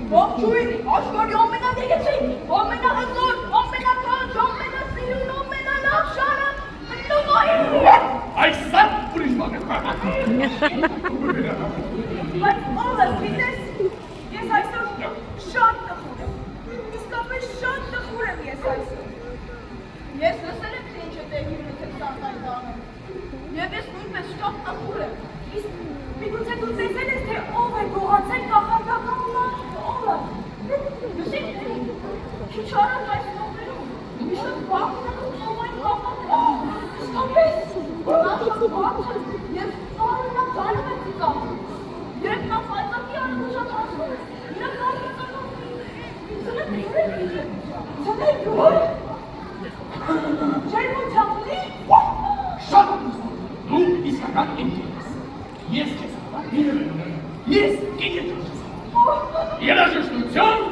Ողջույն, աշխարհի ամենագեղեցիկ, ամենահզոր, ամենաքաջ, ամենասիրուն, ամենալավ շարը Նոյի։ Այս սատ ուրիշ բան է։ Բայց ով գիտես, ես այսօր շատ տխուր եմ, իսկապես շատ տխուր եմ ես այսօր։ Ես լսել եմ, թե ինչ է տեղի ունեցել Սանտայի տանը, և ես նույնպես շատ տխուր եմ։ Իսկ միգուցե դու տեսել ես, թե ով է գողացել կախարդական մարդը, ով է։ Լսեք, քիչ առաջ այս նոմերում, մի շատ բախտ է ով այն կախարդը, իսկապես, նա շատ բախտ է, և ծառը նա ծարում է ծիծաղում։ Երբ նա պայծակի արմուժան ասում է, իրա կարգը ծառում է, ծնեք դուրեք ինչ է, ծնեք դուրեք, չերմությամբ լի, Շատ դու իսկական ինձ ես քեզ հավատում եմ, ես գիտեմ երաժշտություն